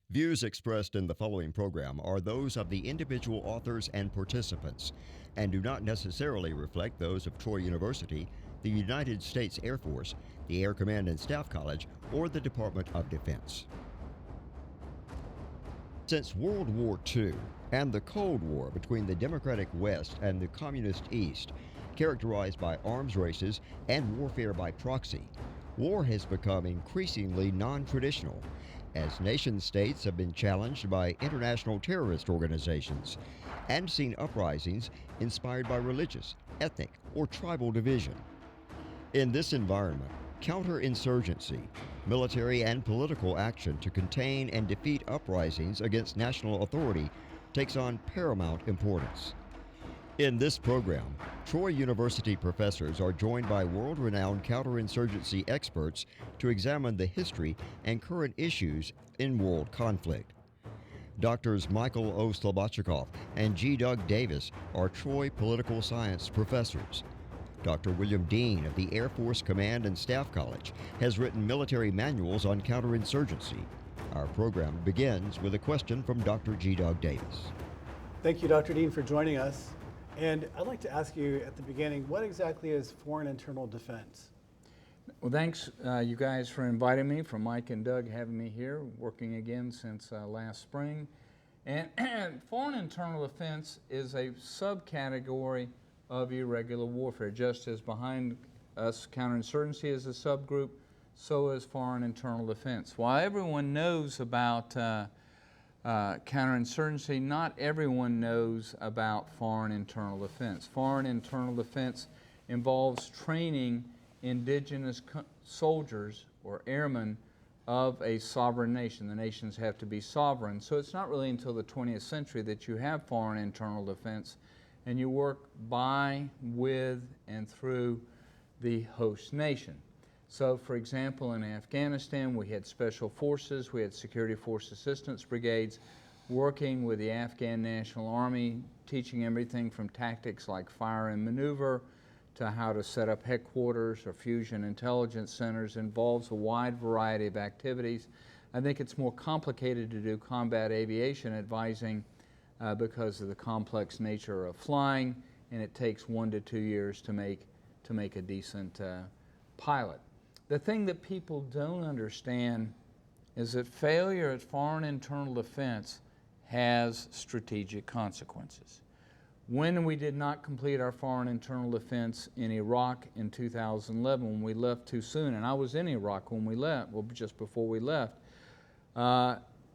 Views expressed in the following program are those of the individual authors and participants and do not necessarily reflect those of Troy University, the United States Air Force, the Air Command and Staff College, or the Department of Defense. Since World War II and the Cold War between the Democratic West and the Communist East, characterized by arms races and warfare by proxy, war has become increasingly non-traditional as nation-states have been challenged by international terrorist organizations and seen uprisings inspired by religious, ethnic, or tribal division. In this environment, counterinsurgency, military and political action to contain and defeat uprisings against national authority, takes on paramount importance. In this program, Troy University professors are joined by world-renowned counterinsurgency experts to examine the history and current issues in world conflict. Doctors Michael O. Slobodchikoff and G. Doug Davis are Troy political science professors. Dr. William Dean of the Air Force Command and Staff College has written military manuals on counterinsurgency. Our program begins with a question from Dr. G. Doug Davis. Thank you, Dr. Dean, for joining us. And I'd like to ask you at the beginning, what exactly is foreign internal defense? Well, thanks you guys for inviting me, for Mike and Doug having me here, working again since last spring. And foreign internal defense is a subcategory of irregular warfare. Just as behind us counterinsurgency is a subgroup, so is foreign internal defense. While everyone knows about counterinsurgency, not everyone knows about foreign internal defense. Foreign internal defense involves training indigenous soldiers or airmen of a sovereign nation. The nations have to be sovereign. So it's not really until the 20th century that you have foreign internal defense, and you work by, with, and through the host nation. So, for example, in Afghanistan, we had special forces, we had security force assistance brigades working with the Afghan National Army, teaching everything from tactics like fire and maneuver to how to set up headquarters or fusion intelligence centers. Involves a wide variety of activities. I think it's more complicated to do combat aviation advising because of the complex nature of flying, and it takes 1 to 2 years to make a decent pilot. The thing that people don't understand is that failure at foreign internal defense has strategic consequences. When we did not complete our foreign internal defense in Iraq in 2011, when we left too soon, and I was in Iraq when we left, well, just before we left,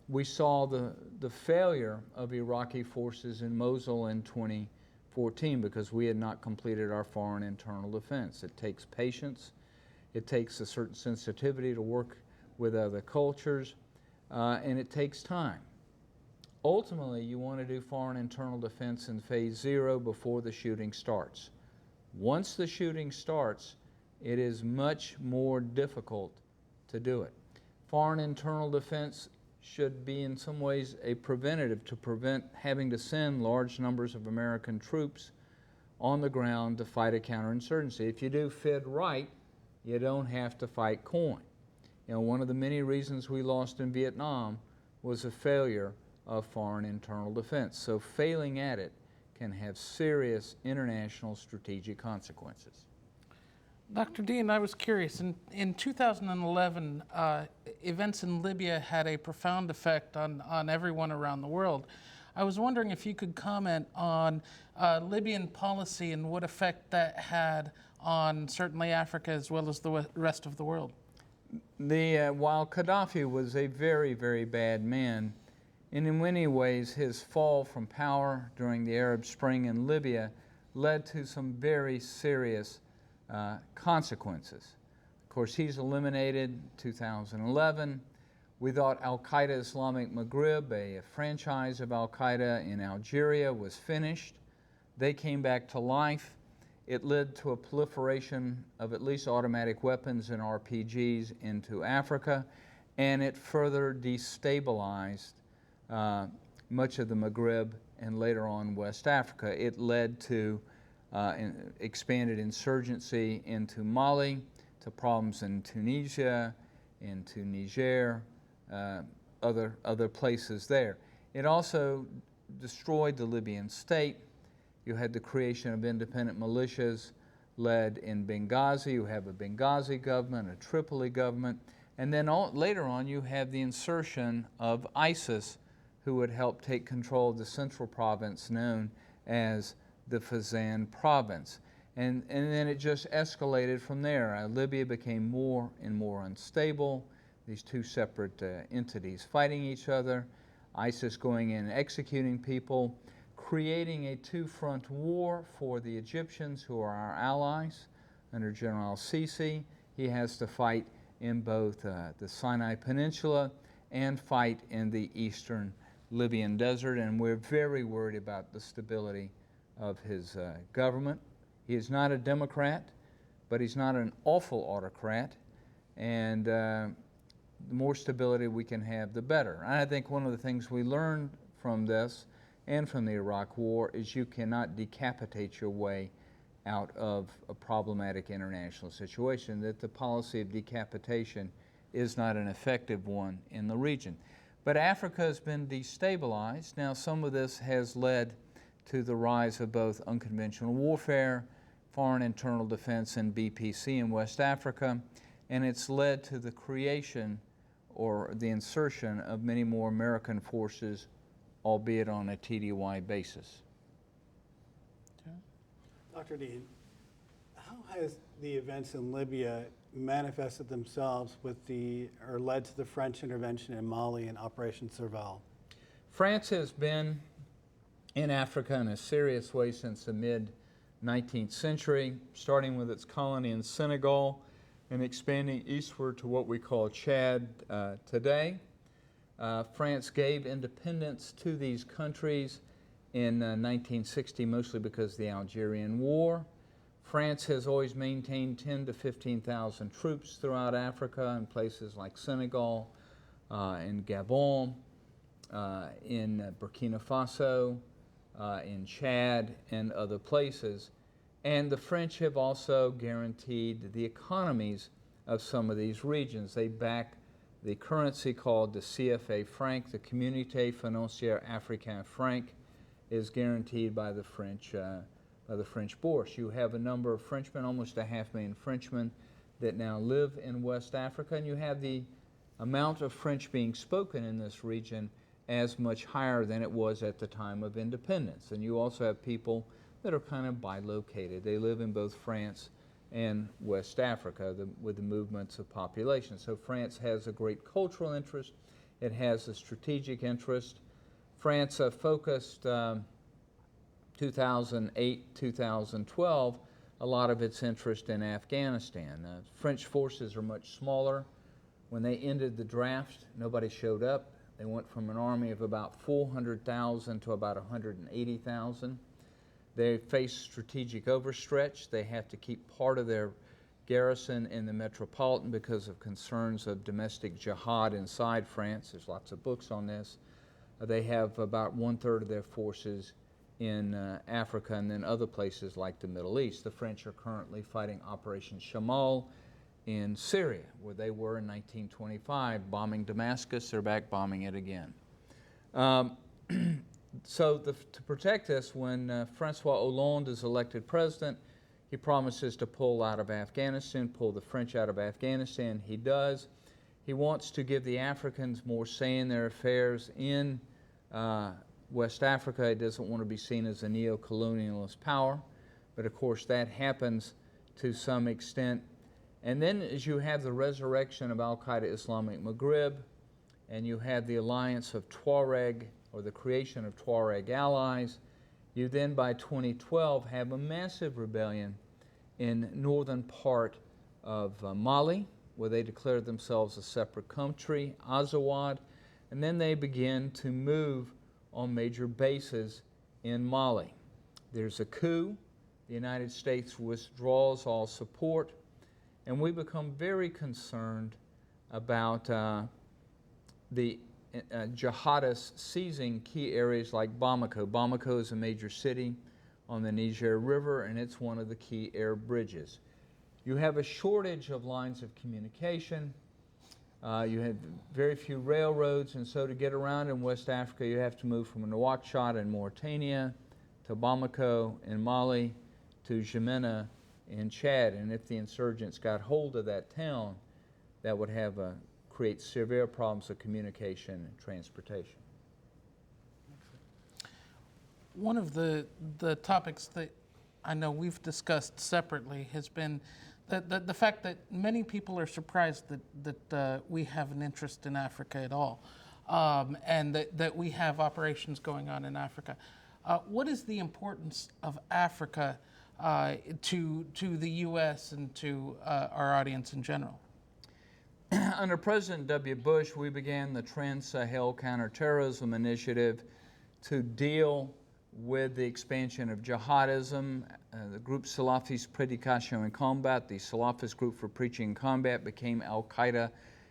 we saw the failure of Iraqi forces in Mosul in 2014 because we had not completed our foreign internal defense. It takes patience. It takes a certain sensitivity to work with other cultures, and it takes time. Ultimately, you want to do foreign internal defense in phase 0 before the shooting starts. Once the shooting starts, it is much more difficult to do it. Foreign internal defense should be in some ways a preventative to prevent having to send large numbers of American troops on the ground to fight a counterinsurgency. If you do FID right, you don't have to fight coin. You know, one of the many reasons we lost in Vietnam was a failure of foreign internal defense. So failing at it can have serious international strategic consequences. Dr. Dean, I was curious, in 2011, events in Libya had a profound effect on everyone around the world. I was wondering if you could comment on Libyan policy and what effect that had on certainly Africa as well as the rest of the world. While Gaddafi was a very, very bad man, and in many ways his fall from power during the Arab Spring in Libya led to some very serious consequences. Of course, he's eliminated in 2011. We thought Al-Qaeda Islamic Maghreb, a franchise of Al-Qaeda in Algeria, was finished. They came back to life. It led to a proliferation of at least automatic weapons and RPGs into Africa, and it further destabilized much of the Maghreb and later on West Africa. It led to expanded insurgency into Mali, to problems in Tunisia, into Niger, other places there. It also destroyed the Libyan state. You had the creation of independent militias led in Benghazi. You have a Benghazi government, a Tripoli government, and then later on you have the insertion of ISIS, who would help take control of the central province known as the Fezzan province. And then it just escalated from there. Libya became more and more unstable, these two separate entities fighting each other, ISIS going in and executing people, creating a two-front war for the Egyptians, who are our allies under General al-Sisi. He has to fight in both the Sinai Peninsula and fight in the eastern Libyan desert, and we're very worried about the stability of his government. He is not a Democrat, but he's not an awful autocrat, and the more stability we can have, the better. And I think one of the things we learned from this and from the Iraq War is you cannot decapitate your way out of a problematic international situation, that the policy of decapitation is not an effective one in the region. But Africa has been destabilized. Now, some of this has led to the rise of both unconventional warfare, foreign internal defense, and BPC in West Africa, and it's led to the creation or the insertion of many more American forces, albeit on a TDY basis. Dr. Dean, how has the events in Libya manifested themselves or led to the French intervention in Mali and Operation Serval? France has been in Africa in a serious way since the mid-19th century, starting with its colony in Senegal and expanding eastward to what we call Chad today. France gave independence to these countries in 1960, mostly because of the Algerian War. France has always maintained 10,000 to 15,000 troops throughout Africa in places like Senegal, in Gabon, in Burkina Faso, in Chad, and other places. And the French have also guaranteed the economies of some of these regions. They back the currency called the CFA franc, the Communauté Financière Africaine franc, is guaranteed by the French bourse. You have a number of Frenchmen, almost 500,000 Frenchmen, that now live in West Africa, and you have the amount of French being spoken in this region as much higher than it was at the time of independence. And you also have people that are kind of bilocated. They live in both France and West Africa with the movements of population. So France has a great cultural interest. It has a strategic interest. France focused 2008, 2012, a lot of its interest in Afghanistan. French forces are much smaller. When they ended the draft, nobody showed up. They went from an army of about 400,000 to about 180,000. They face strategic overstretch. They have to keep part of their garrison in the metropolitan because of concerns of domestic jihad inside France. There's lots of books on this. They have about 1/3 of their forces in Africa and then other places like the Middle East. The French are currently fighting Operation Shamal in Syria, where they were in 1925, bombing Damascus. They're back bombing it again. So to protect us, when Francois Hollande is elected president, he promises to pull out of Afghanistan, pull the French out of Afghanistan. He does. He wants to give the Africans more say in their affairs in West Africa. He doesn't want to be seen as a neo-colonialist power, but of course that happens to some extent. And then as you have the resurrection of Al-Qaeda Islamic Maghreb, and you have the alliance of Tuareg, or the creation of Tuareg allies, you then by 2012 have a massive rebellion in northern part of Mali, where they declare themselves a separate country, Azawad, and then they begin to move on major bases in Mali. There's a coup, the United States withdraws all support, and we become very concerned about the jihadists seizing key areas like Bamako. Bamako is a major city on the Niger River, and it's one of the key air bridges. You have a shortage of lines of communication. You have very few railroads, and so to get around in West Africa, you have to move from Nouakchott in Mauritania to Bamako in Mali to N'Djamena in Chad. And if the insurgents got hold of that town, that would have create severe problems of communication and transportation. One of the topics that I know we've discussed separately has been the fact that many people are surprised that we have an interest in Africa at all, and that we have operations going on in Africa. What is the importance of Africa to the U.S. and to our audience in general? Under President W. Bush, we began the Trans-Sahel Counterterrorism Initiative to deal with the expansion of jihadism. The group Salafis Prédication and Combat, the Salafist group for preaching and combat, became Al-Qaeda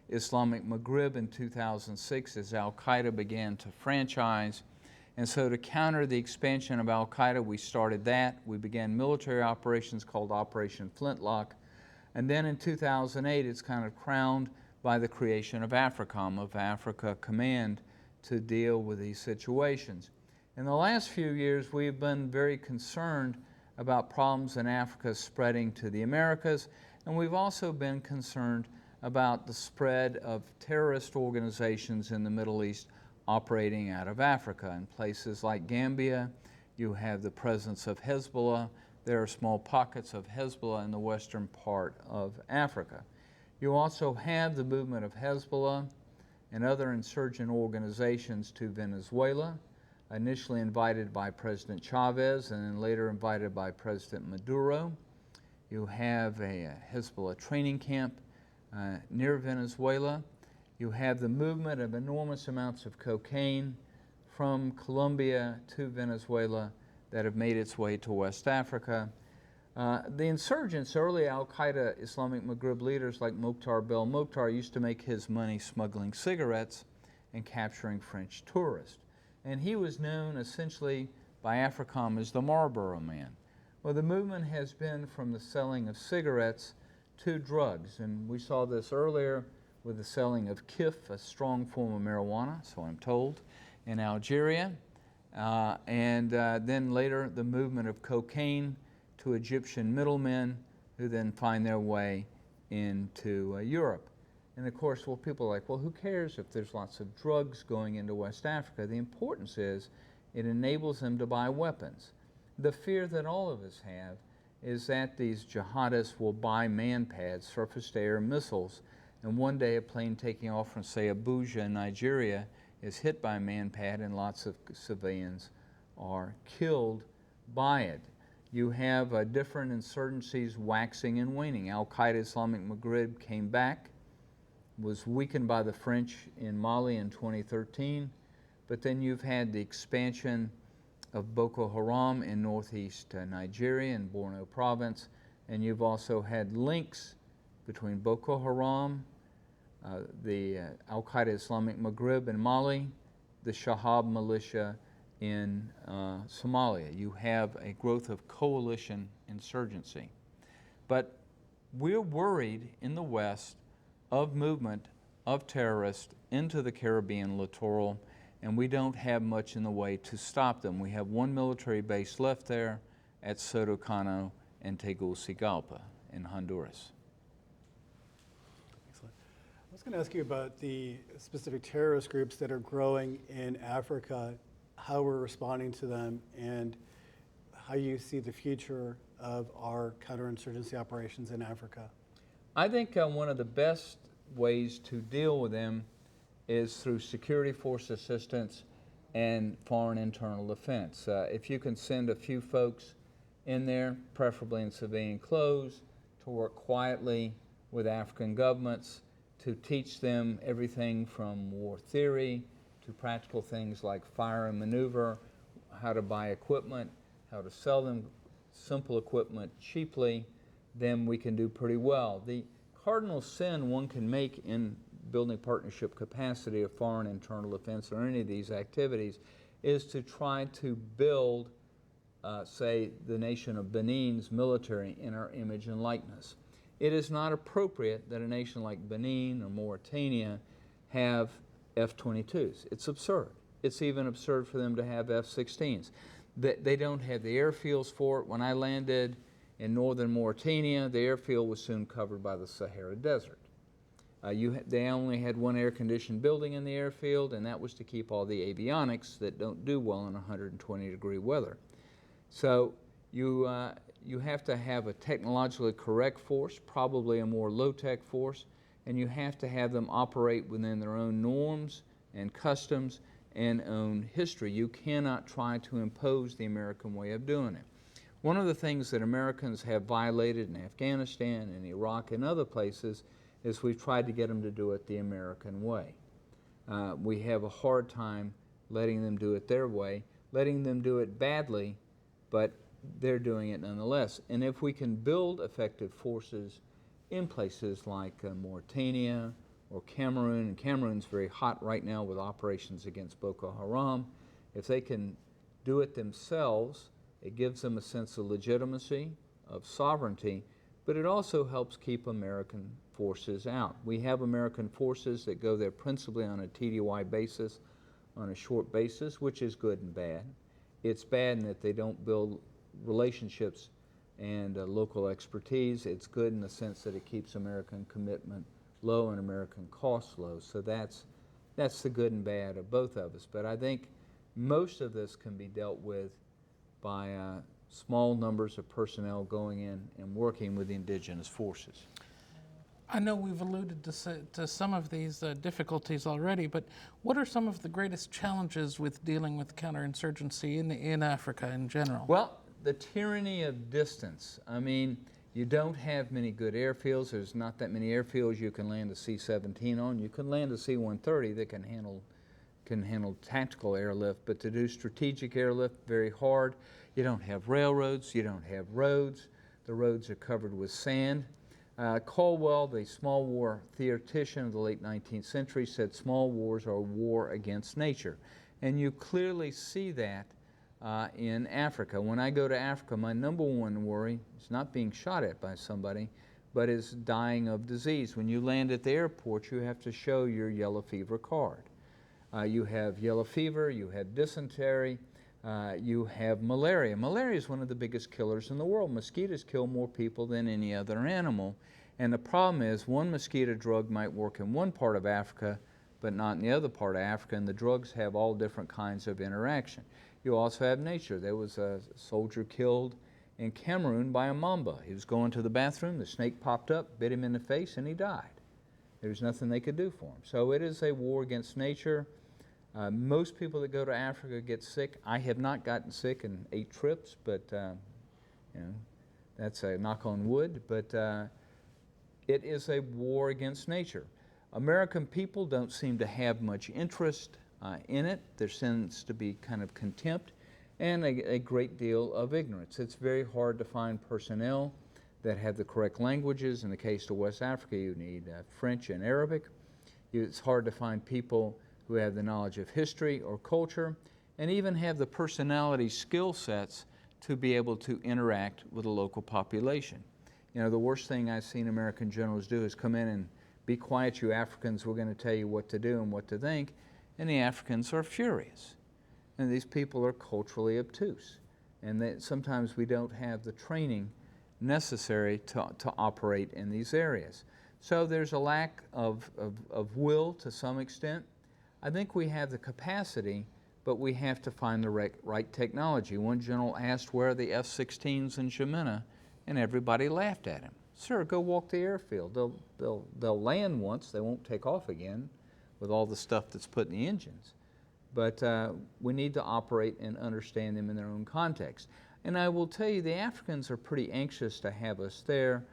Islamic Maghreb in 2006 as Al-Qaeda began to franchise. And so to counter the expansion of Al-Qaeda, we started that. We began military operations called Operation Flintlock. And then in 2008, it's kind of crowned by the creation of AFRICOM, of Africa Command, to deal with these situations. In the last few years, we've been very concerned about problems in Africa spreading to the Americas, and we've also been concerned about the spread of terrorist organizations in the Middle East operating out of Africa. In places like Gambia, you have the presence of Hezbollah. There are small pockets of Hezbollah in the western part of Africa. You also have the movement of Hezbollah and other insurgent organizations to Venezuela, initially invited by President Chavez and then later invited by President Maduro. You have a Hezbollah training camp near Venezuela. You have the movement of enormous amounts of cocaine from Colombia to Venezuela that have made its way to West Africa. The insurgents, early Al-Qaeda Islamic Maghreb leaders like Mokhtar Belmokhtar used to make his money smuggling cigarettes and capturing French tourists. And he was known essentially by AFRICOM as the Marlboro Man. Well, the movement has been from the selling of cigarettes to drugs, and we saw this earlier with the selling of kif, a strong form of marijuana, so I'm told, in Algeria, and then later the movement of cocaine to Egyptian middlemen who then find their way into Europe. And of course, well, people are like, well, who cares if there's lots of drugs going into West Africa? The importance is it enables them to buy weapons. The fear that all of us have is that these jihadists will buy man-pads, surface-to-air missiles, and one day a plane taking off from, say, Abuja in Nigeria is hit by a man-pad and lots of civilians are killed by it. You have different insurgencies waxing and waning. Al-Qaeda Islamic Maghreb came back, was weakened by the French in Mali in 2013, but then you've had the expansion of Boko Haram in northeast Nigeria and Borno province, and you've also had links between Boko Haram, the Al-Qaeda Islamic Maghreb in Mali, the Shahab militia in Somalia. You have a growth of coalition insurgency. But we're worried in the West of movement of terrorists into the Caribbean littoral, and we don't have much in the way to stop them. We have one military base left there at Sotocano and Tegucigalpa in Honduras. Excellent. I was going to ask you about the specific terrorist groups that are growing in Africa, how we're responding to them, and how you see the future of our counterinsurgency operations in Africa. I think one of the best ways to deal with them is through security force assistance and foreign internal defense. If you can send a few folks in there, preferably in civilian clothes, to work quietly with African governments, to teach them everything from war theory to practical things like fire and maneuver, how to buy equipment, how to sell them simple equipment cheaply, then we can do pretty well. The cardinal sin one can make in building partnership capacity of foreign internal defense or any of these activities is to try to build say, the nation of Benin's military in our image and likeness. It is not appropriate that a nation like Benin or Mauritania have F-22s. It's absurd. It's even absurd for them to have F-16s. They don't have the airfields for it. When I landed in northern Mauritania, the airfield was soon covered by the Sahara Desert. They only had one air-conditioned building in the airfield, and that was to keep all the avionics that don't do well in 120-degree weather. So you have to have a technologically correct force, probably a more low-tech force, and you have to have them operate within their own norms and customs and own history. You cannot try to impose the American way of doing it. One of the things that Americans have violated in Afghanistan and Iraq and other places is we've tried to get them to do it the American way. We have a hard time letting them do it their way, letting them do it badly, but they're doing it nonetheless. And if we can build effective forces in places like Mauritania or Cameroon, and Cameroon's very hot right now with operations against Boko Haram, if they can do it themselves, it gives them a sense of legitimacy, of sovereignty, but it also helps keep American forces out. We have American forces that go there principally on a TDY basis, on a short basis, which is good and bad. It's bad in that they don't build relationships and local expertise. It's good in the sense that it keeps American commitment low and American costs low. So that's the good and bad of both of us. But I think most of this can be dealt with by small numbers of personnel going in and working with the indigenous forces. I know we've alluded to some of these difficulties already, but what are some of the greatest challenges with dealing with counterinsurgency in Africa in general? Well, the tyranny of distance. I mean, you don't have many good airfields. There's not that many airfields you can land a C-17 on. You can land a C-130 that can handle tactical airlift, but to do strategic airlift, very hard. You don't have railroads. You don't have roads. The roads are covered with sand. Caldwell, the small war theoretician of the late 19th century, said small wars are a war against nature. And you clearly see that in Africa. When I go to Africa, my number one worry is not being shot at by somebody, but is dying of disease. When you land at the airport, you have to show your yellow fever card. You have yellow fever, you have dysentery, you have malaria. Malaria is one of the biggest killers in the world. Mosquitoes kill more people than any other animal. And the problem is one mosquito drug might work in one part of Africa, but not in the other part of Africa, and the drugs have all different kinds of interaction. You also have nature. There was a soldier killed in Cameroon by a mamba. He was going to the bathroom, the snake popped up, bit him in the face, and he died. There was nothing they could do for him. So it is a war against nature. Most people that go to Africa get sick. I have not gotten sick in 8 trips, but that's a knock on wood. But it is a war against nature. American people don't seem to have much interest in it. There seems to be kind of contempt and a great deal of ignorance. It's very hard to find personnel that have the correct languages. In the case of West Africa, you need French and Arabic. It's hard to find people who have the knowledge of history or culture, and even have the personality skill sets to be able to interact with the local population. You know, the worst thing I've seen American generals do is come in and be quiet, you Africans, we're going to tell you what to do and what to think, and the Africans are furious. And these people are culturally obtuse, and sometimes we don't have the training necessary to operate in these areas. So there's a lack of will to some extent. I think we have the capacity, but we have to find the right technology. One general asked where are the F-16s in Jemena, and everybody laughed at him. Sir, go walk the airfield. They'll land once, they won't take off again with all the stuff that's put in the engines. But we need to operate and understand them in their own context. And I will tell you, the Africans are pretty anxious to have us there.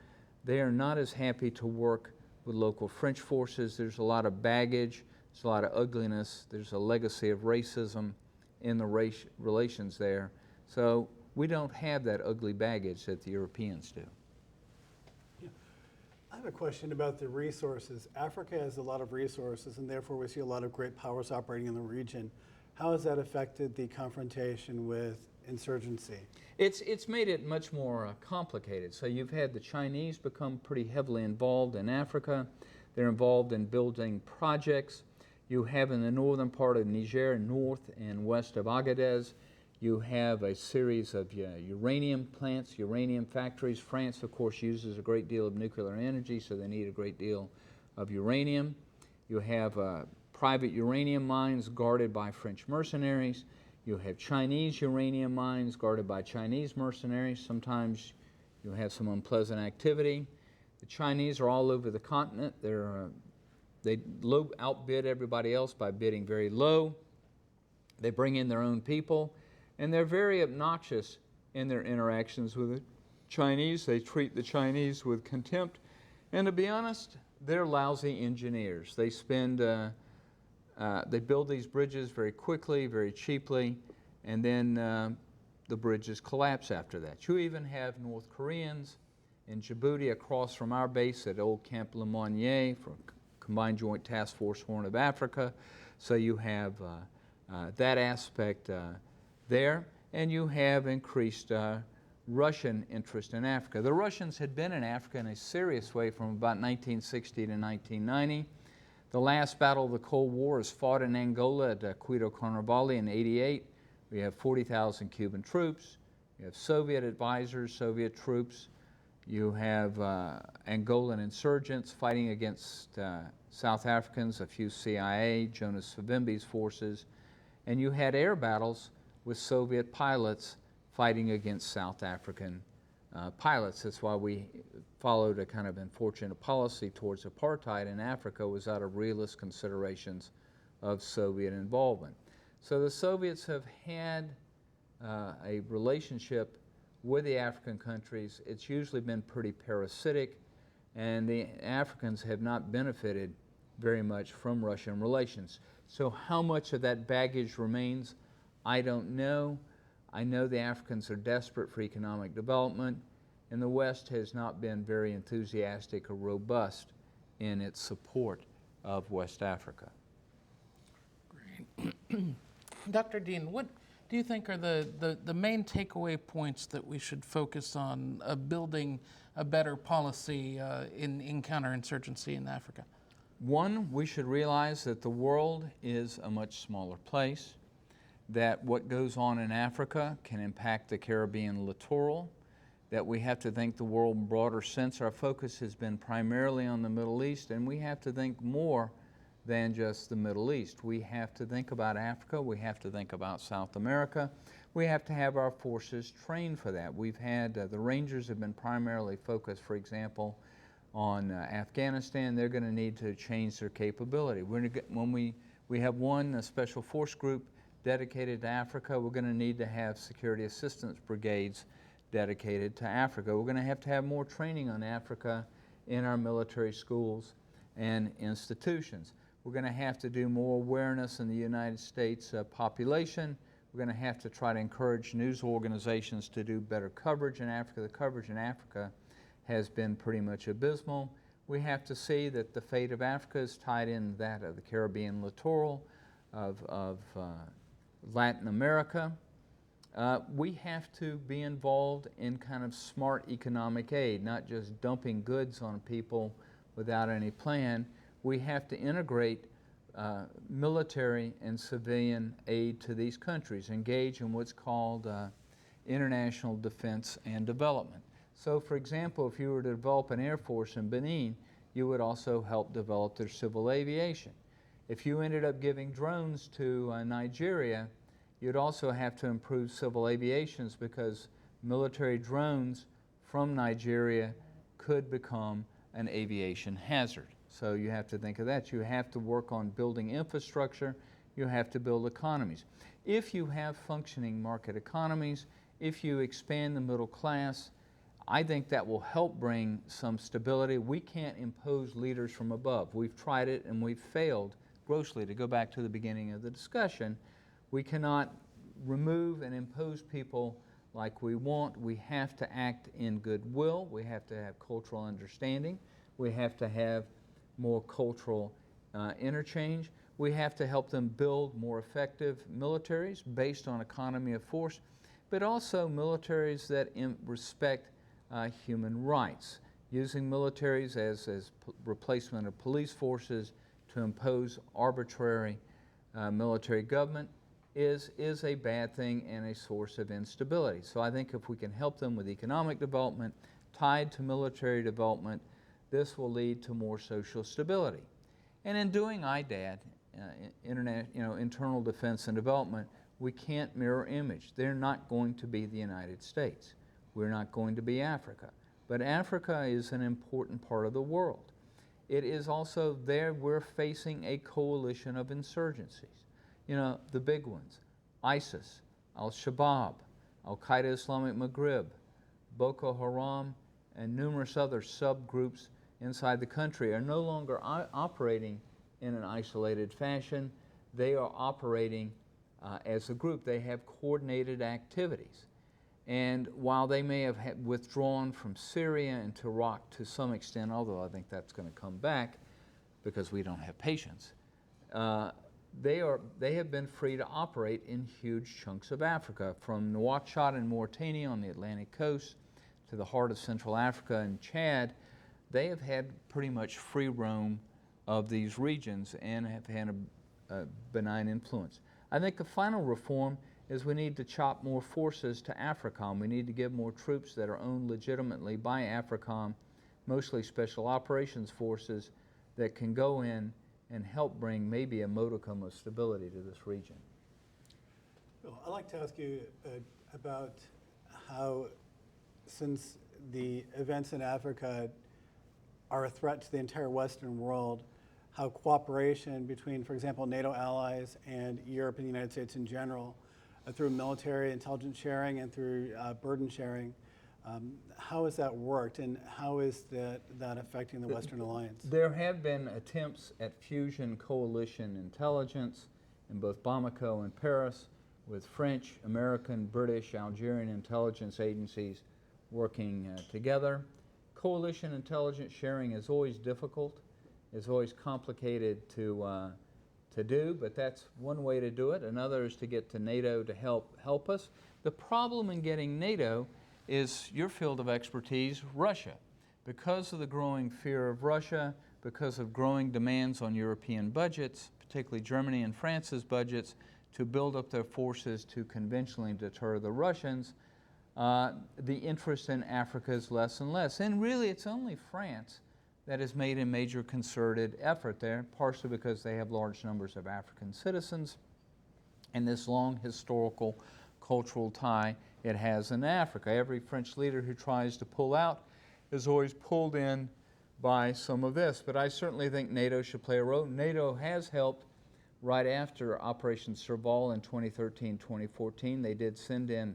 They are not as happy to work with local French forces. There's a lot of baggage. There's a lot of ugliness. There's a legacy of racism in the relations there. So we don't have that ugly baggage that the Europeans do. Yeah. I have a question about the resources. Africa has a lot of resources, and therefore we see a lot of great powers operating in the region. How has that affected the confrontation with counterinsurgency? It's made it much more complicated. So you've had the Chinese become pretty heavily involved in Africa. They're involved in building projects. You have in the northern part of Niger, north and west of Agadez, you have a series of uranium plants, uranium factories. France, of course, uses a great deal of nuclear energy, so they need a great deal of uranium. You have private uranium mines guarded by French mercenaries. You have Chinese uranium mines guarded by Chinese mercenaries. Sometimes you have some unpleasant activity. The Chinese are all over the continent. They outbid everybody else by bidding very low. They bring in their own people, and they're very obnoxious in their interactions with the Chinese. They treat the Chinese with contempt, and to be honest, they're lousy engineers. They spend, they build these bridges very quickly, very cheaply, and then the bridges collapse after that. You even have North Koreans in Djibouti across from our base at old Camp Lemonnier for Combined Joint Task Force Horn of Africa. So you have that aspect there, and you have increased Russian interest in Africa. The Russians had been in Africa in a serious way from about 1960 to 1990. The last battle of the Cold War is fought in Angola at Cuito Carnevale in '88. We have 40,000 Cuban troops. You have Soviet advisors, Soviet troops. You have Angolan insurgents fighting against South Africans, a few CIA, Jonas Savimbi's forces, and you had air battles with Soviet pilots fighting against South African pilots. That's why we followed a kind of unfortunate policy towards apartheid in Africa, was out of realist considerations of Soviet involvement. So the Soviets have had a relationship with the African countries. It's usually been pretty parasitic, and the Africans have not benefited very much from Russian relations. So how much of that baggage remains, I don't know. I know the Africans are desperate for economic development, and the West has not been very enthusiastic or robust in its support of West Africa. Great. Dr. Dean, what do you think are the main takeaway points that we should focus on building a better policy in counterinsurgency in Africa? One, we should realize that the world is a much smaller place, that what goes on in Africa can impact the Caribbean littoral, that we have to think the world in a broader sense. Our focus has been primarily on the Middle East, and we have to think more than just the Middle East. We have to think about Africa, we have to think about South America, we have to have our forces trained for that. We've had, the Rangers have been primarily focused, for example, on Afghanistan. They're going to need to change their capability. When we have a special force group dedicated to Africa, we're going to need to have security assistance brigades dedicated to Africa. We're going to have more training on Africa in our military schools and institutions. We're going to have to do more awareness in the United States population. We're going to have to try to encourage news organizations to do better coverage in Africa. The coverage in Africa has been pretty much abysmal. We have to see that the fate of Africa is tied in that of the Caribbean littoral, of Latin America. We have to be involved in kind of smart economic aid, not just dumping goods on people without any plan. We have to integrate military and civilian aid to these countries, engage in what's called international defense and development. So, for example, if you were to develop an air force in Benin, you would also help develop their civil aviation. If you ended up giving drones to Nigeria, you'd also have to improve civil aviations, because military drones from Nigeria could become an aviation hazard. So you have to think of that. You have to work on building infrastructure. You have to build economies. If you have functioning market economies, if you expand the middle class, I think that will help bring some stability. We can't impose leaders from above. We've tried it and we've failed grossly. To go back to the beginning of the discussion, we cannot remove and impose people like we want. We have to act in goodwill. We have to have cultural understanding. We have to have more cultural interchange. We have to help them build more effective militaries based on economy of force. but also militaries that respect human rights. Using militaries as replacement of police forces to impose arbitrary military government is a bad thing and a source of instability. So I think if we can help them with economic development tied to military development, this will lead to more social stability. And in doing IDAD, internal defense and development, we can't mirror image. They're not going to be the United States. We're not going to be Africa. But Africa is an important part of the world. It is also there we're facing a coalition of insurgencies. You know, the big ones, ISIS, Al-Shabaab, Al-Qaeda Islamic Maghreb, Boko Haram, and numerous other subgroups inside the country are no longer operating in an isolated fashion. They are operating as a group. They have coordinated activities. And while they may have withdrawn from Syria and Iraq to some extent, although I think that's going to come back because we don't have patience, they have been free to operate in huge chunks of Africa, from Nouakchott in Mauritania on the Atlantic coast to the heart of Central Africa and Chad. They have had pretty much free roam of these regions and have had a benign influence. I think the final reform is we need to chop more forces to AFRICOM. We need to give more troops that are owned legitimately by AFRICOM, mostly special operations forces, that can go in and help bring maybe a modicum of stability to this region. Well, I'd like to ask you about how, since the events in Africa are a threat to the entire Western world, how cooperation between, for example, NATO allies and Europe and the United States in general, through military intelligence sharing and through burden sharing, how has that worked, and how is that affecting the Western alliance? There have been attempts at fusion coalition intelligence in both Bamako and Paris, with French, American, British, Algerian intelligence agencies working together. Coalition intelligence sharing is always difficult, is always complicated to do, but that's one way to do it. Another is to get to NATO to help us. The problem in getting NATO is your field of expertise, Russia. Because of the growing fear of Russia, because of growing demands on European budgets, particularly Germany and France's budgets, to build up their forces to conventionally deter the Russians, the interest in Africa is less and less. And really, it's only France that has made a major concerted effort there, partially because they have large numbers of African citizens and this long historical cultural tie it has in Africa. Every French leader who tries to pull out is always pulled in by some of this. But I certainly think NATO should play a role. NATO has helped right after Operation Serval in 2013-2014. They did send in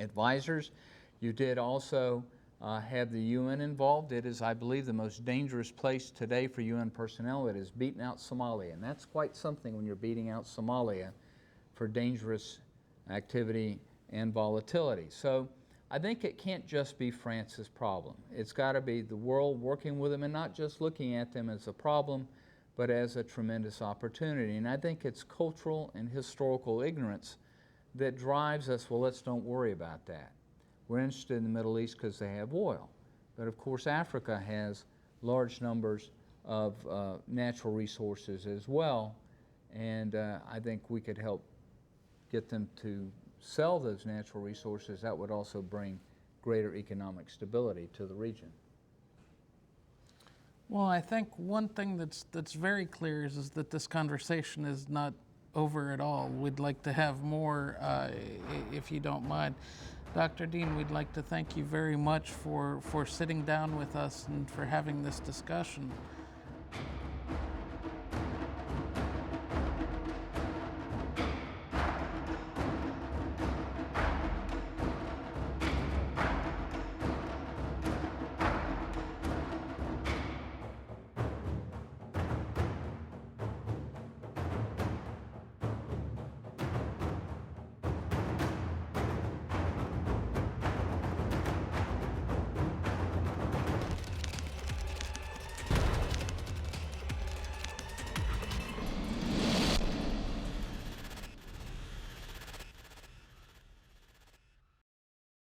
advisors. You did also have the UN involved. It is, I believe, the most dangerous place today for UN personnel. It has beaten out Somalia, and that's quite something when you're beating out Somalia for dangerous activity and volatility. So I think it can't just be France's problem. It's got to be the world working with them and not just looking at them as a problem, but as a tremendous opportunity. And I think it's cultural and historical ignorance that drives us, well, let's don't worry about that. We're interested in the Middle East because they have oil. But of course, Africa has large numbers of natural resources as well. And I think we could help get them to sell those natural resources. That would also bring greater economic stability to the region. Well, I think one thing that's very clear is that this conversation is not over at all. We'd like to have more, if you don't mind. Dr. Dean, we'd like to thank you very much for sitting down with us and for having this discussion.